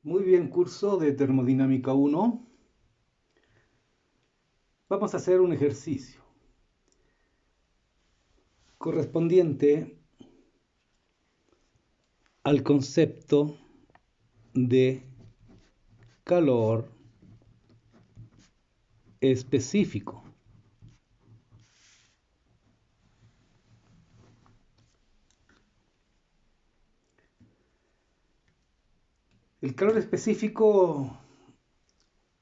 Muy bien, curso de termodinámica 1. Vamos a hacer un ejercicio correspondiente al concepto de calor específico. El calor específico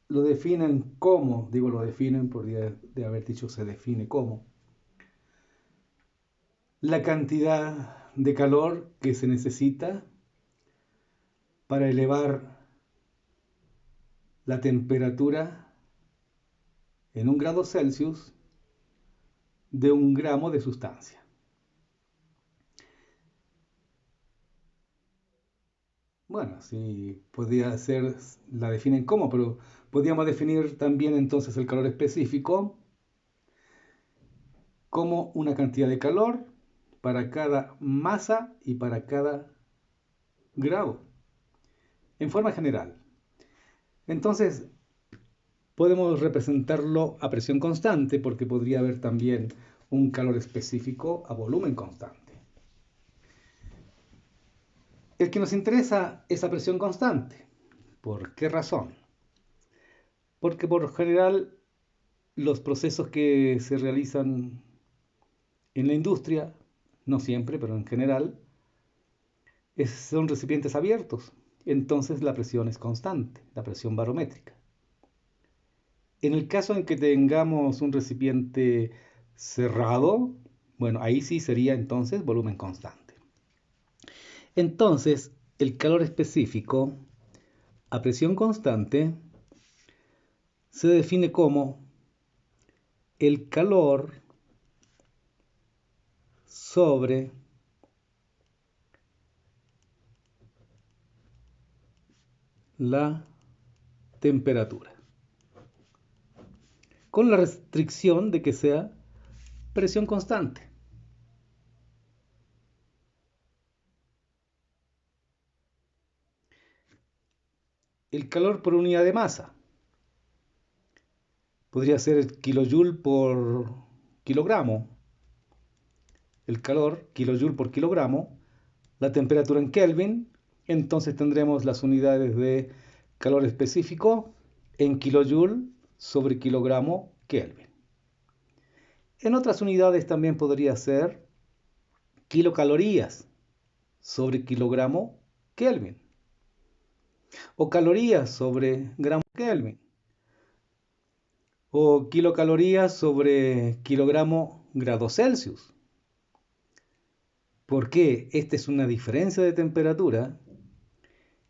lo definen como, digo lo definen, podría de haber dicho se define como, la cantidad de calor que se necesita para elevar la temperatura en 1 grado Celsius de 1 gramo de sustancia. Bueno, sí, podría ser, la definen como, pero podríamos definir también entonces el calor específico como una cantidad de calor para cada masa y para cada grado, en forma general. Entonces, podemos representarlo a presión constante porque podría haber también un calor específico a volumen constante. El que nos interesa es a presión constante. ¿Por qué razón? Porque por lo general los procesos que se realizan en la industria, no siempre, pero en general, son recipientes abiertos. Entonces la presión es constante, la presión barométrica. En el caso en que tengamos un recipiente cerrado, bueno, ahí sí sería entonces volumen constante. Entonces, el calor específico a presión constante se define como el calor sobre la temperatura, con la restricción de que sea presión constante. El calor por unidad de masa podría ser kilojoule por kilogramo. El calor, kilojoule por kilogramo. La temperatura en Kelvin. Entonces tendremos las unidades de calor específico en kilojoule sobre kilogramo Kelvin. En otras unidades también podría ser kilocalorías sobre kilogramo Kelvin o calorías sobre gramo Kelvin o kilocalorías sobre kilogramo grado Celsius. Porque esta es una diferencia de temperatura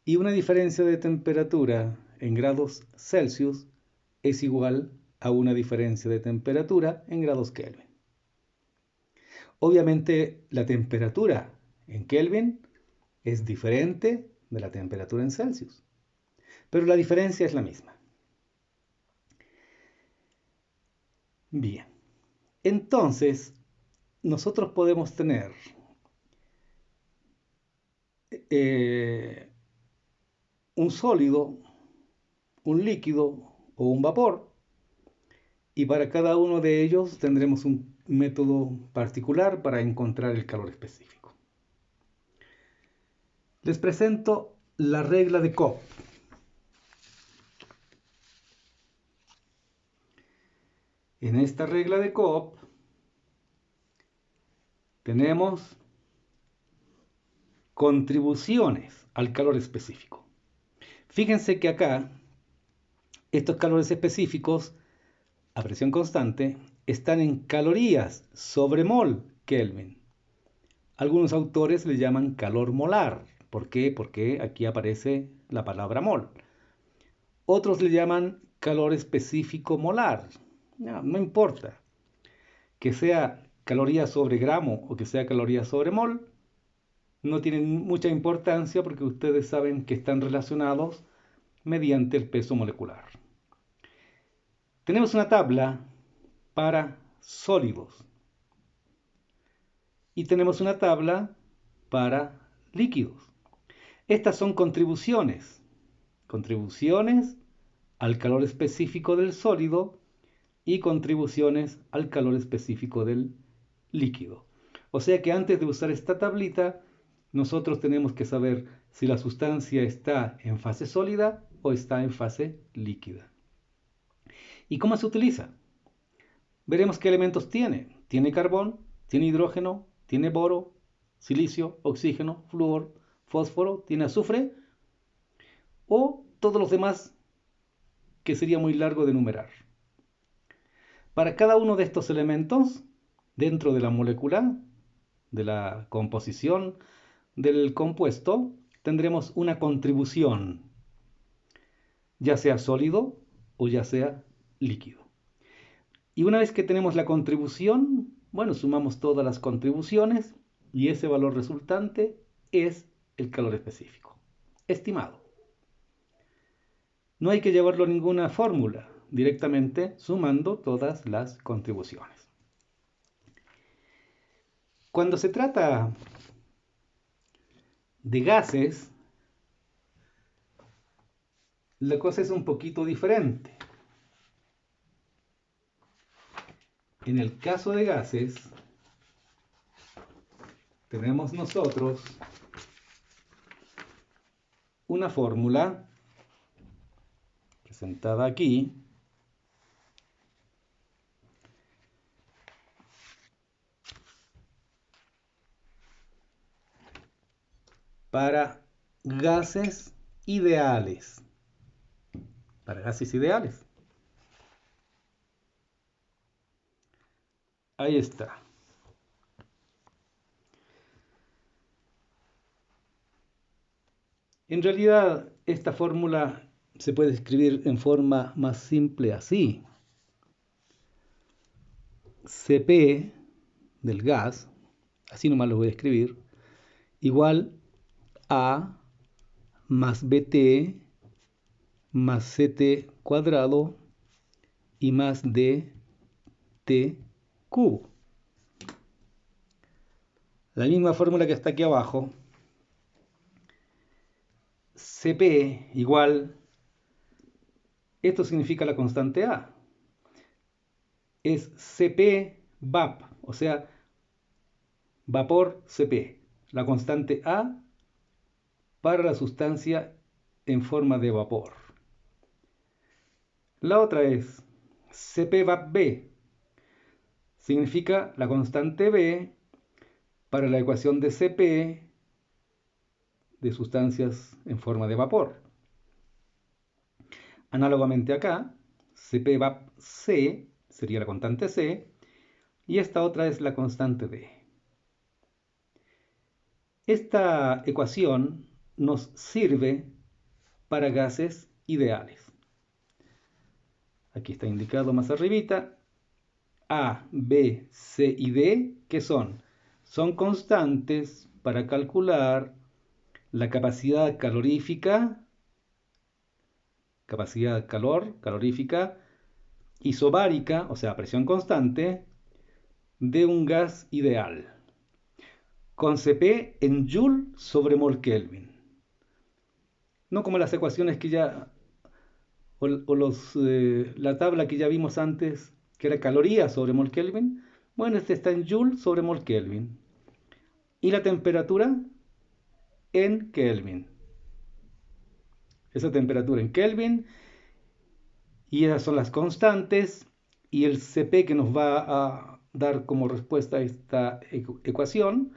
y una diferencia de temperatura en grados Celsius es igual a una diferencia de temperatura en grados Kelvin. Obviamente la temperatura en Kelvin es diferente de la temperatura en Celsius, pero la diferencia es la misma. Bien, entonces nosotros podemos tener un sólido, un líquido o un vapor, y para cada uno de ellos tendremos un método particular para encontrar el calor específico. Les presento la regla de Cobb. En esta regla de Cobb tenemos contribuciones al calor específico. Fíjense que acá estos calores específicos a presión constante están en calorías sobre mol Kelvin. Algunos autores le llaman calor molar. ¿Por qué? Porque aquí aparece la palabra mol. Otros le llaman calor específico molar. No importa. Que sea calorías sobre gramo o que sea calorías sobre mol, no tienen mucha importancia porque ustedes saben que están relacionados mediante el peso molecular. Tenemos una tabla para sólidos y tenemos una tabla para líquidos. Estas son contribuciones contribuciones al calor específico del sólido y contribuciones al calor específico del líquido. O sea que antes de usar esta tablita, nosotros tenemos que saber si la sustancia está en fase sólida o está en fase líquida. ¿Y cómo se utiliza? Veremos qué elementos tiene. Tiene carbón, tiene hidrógeno, tiene boro, silicio, oxígeno, flúor, fósforo, tiene azufre o todos los demás que sería muy largo de enumerar. Para cada uno de estos elementos, dentro de la molécula, de la composición del compuesto, tendremos una contribución, ya sea sólido o ya sea líquido. Y una vez que tenemos la contribución, bueno, sumamos todas las contribuciones y ese valor resultante es el calor específico, estimado. No hay que llevarlo a ninguna fórmula, directamente sumando todas las contribuciones. Cuando se trata de gases, la cosa es un poquito diferente. En el caso de gases, tenemos nosotros una fórmula presentada aquí, para gases ideales. Para gases ideales. Ahí está. En realidad, esta fórmula se puede escribir en forma más simple así. Cp del gas, así nomás lo voy a escribir, igual a más Bt más Ct cuadrado y más dt cubo. La misma fórmula que está aquí abajo. Cp igual, esto significa la constante A. Es Cp vap, o sea, vapor Cp. La constante A para la sustancia en forma de vapor. La otra es Cp vap B. Significa la constante B para la ecuación de Cp de sustancias en forma de vapor. Análogamente acá, Cp vap C sería la constante C y esta otra es la constante D. Esta ecuación nos sirve para gases ideales. Aquí está indicado más arribita. A, B, C y D, ¿qué son? Son constantes para calcular la capacidad calorífica, capacidad calorífica, isobárica, o sea, presión constante, de un gas ideal, con Cp en Joule sobre mol Kelvin. No como las ecuaciones que ya, la tabla que ya vimos antes, que era calorías sobre mol Kelvin. Bueno, este está en Joule sobre mol Kelvin. Y la temperatura en Kelvin. Esa temperatura en Kelvin. Y esas son las constantes. Y el Cp que nos va a dar como respuesta a esta ecuación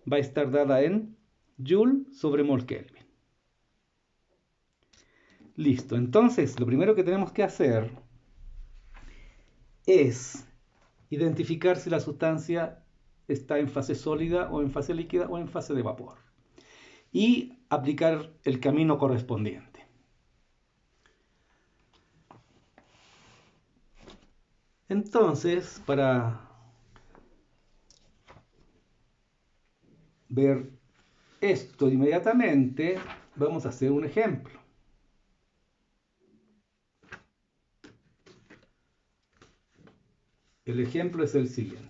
va a estar dada en Joule sobre mol Kelvin. Listo. Entonces, lo primero que tenemos que hacer es identificar si la sustancia está en fase sólida o en fase líquida o en fase de vapor. Y aplicar el camino correspondiente. Entonces, para ver esto inmediatamente, vamos a hacer un ejemplo. El ejemplo es el siguiente.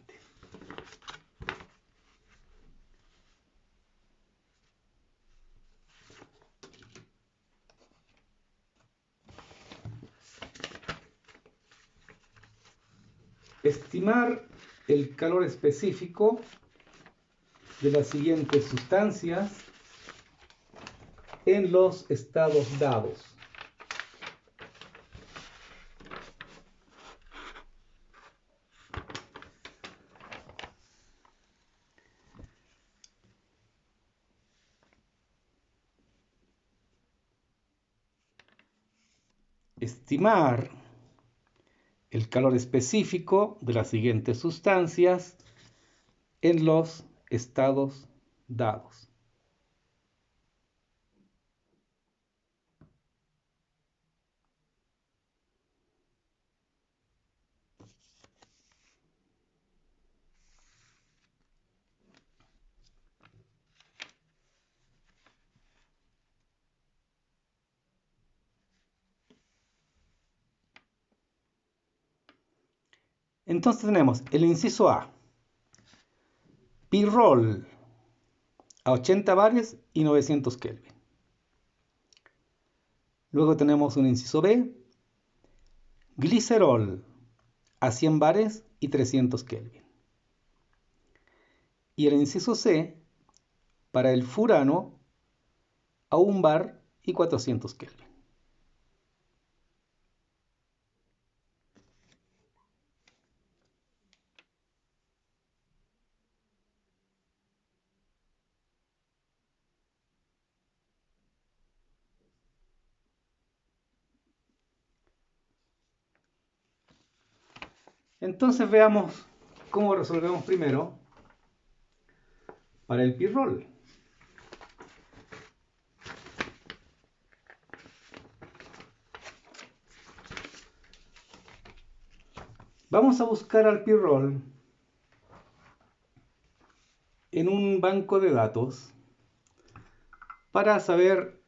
Estimar el calor específico de las siguientes sustancias en los estados dados. Estimar el calor específico de las siguientes sustancias en los estados dados. Entonces tenemos el inciso A, pirrol a 80 bares y 900 Kelvin. Luego tenemos un inciso B, glicerol a 100 bares y 300 Kelvin. Y el inciso C, para el furano a 1 bar y 400 Kelvin. Entonces veamos cómo resolvemos primero para el pirrol. Vamos a buscar al pirrol en un banco de datos para saber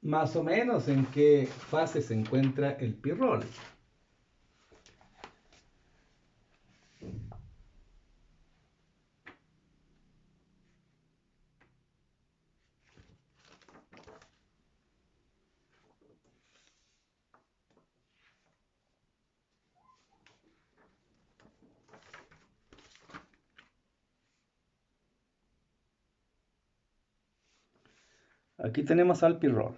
más o menos en qué fase se encuentra el pirrol. Aquí tenemos al pirrol.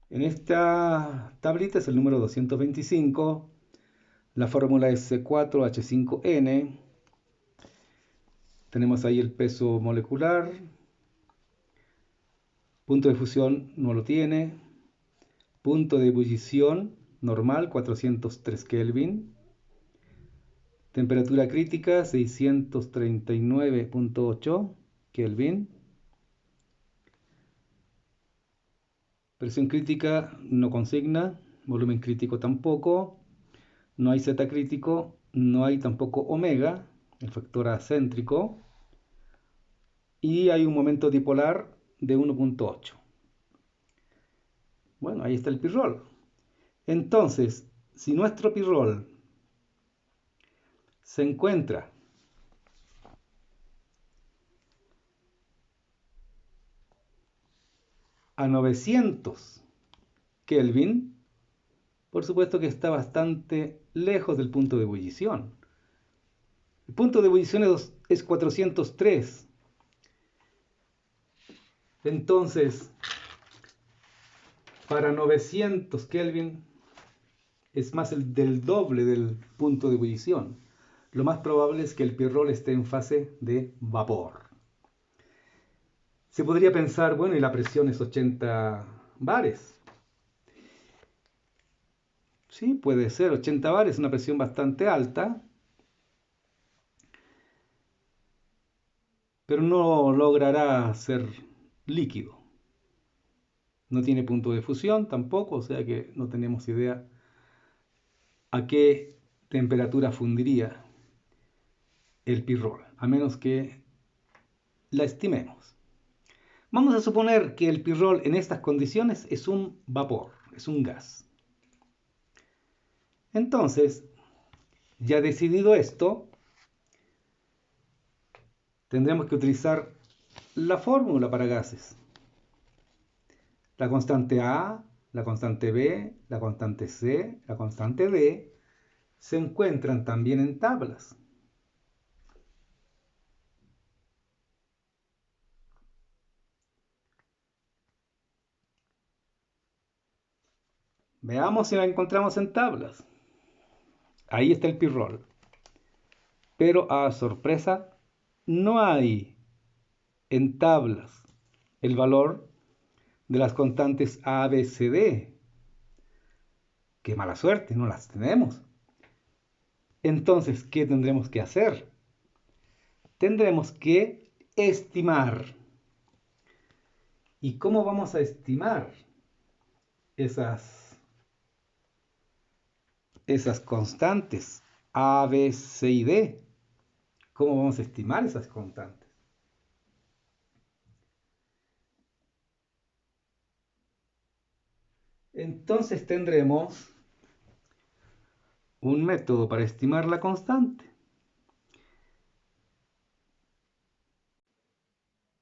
En esta tablita es el número 225. La fórmula es C4H5N. Tenemos ahí el peso molecular. Punto de fusión no lo tiene. Punto de ebullición normal 403 Kelvin. Temperatura crítica 639.8 Kelvin. Presión crítica no consigna. Volumen crítico tampoco. No hay Z crítico. No hay tampoco omega, el factor acéntrico. Y hay un momento dipolar de 1.8. Bueno, ahí está el pirrol. Entonces, si nuestro pirrol se encuentra a 900 Kelvin, por supuesto que está bastante lejos del punto de ebullición. El punto de ebullición es 403. Entonces, para 900 Kelvin es más del doble del punto de ebullición. Lo más probable es que el pirrol esté en fase de vapor. Se podría pensar, bueno, y la presión es 80 bares. Sí, puede ser 80 bares, una presión bastante alta, pero no logrará ser líquido. No tiene punto de fusión tampoco, o sea que no tenemos idea a qué temperatura fundiría el pirrol, a menos que la estimemos. Vamos a suponer que el pirrol en estas condiciones es un vapor, es un gas. Entonces, Ya decidido esto, tendremos que utilizar la fórmula para gases. La constante A, la constante B, la constante C, la constante D se encuentran también en tablas. Veamos si la encontramos en tablas. Ahí está el pirrol. Pero a sorpresa, no hay en tablas el valor de las constantes A, B, C, D. Qué mala suerte, no las tenemos. Entonces, ¿qué tendremos que hacer? Tendremos que estimar. ¿Y cómo vamos a estimar esas constantes A, B, C y D? ¿Cómo vamos a estimar esas constantes? Entonces tendremos un método para estimar la constante.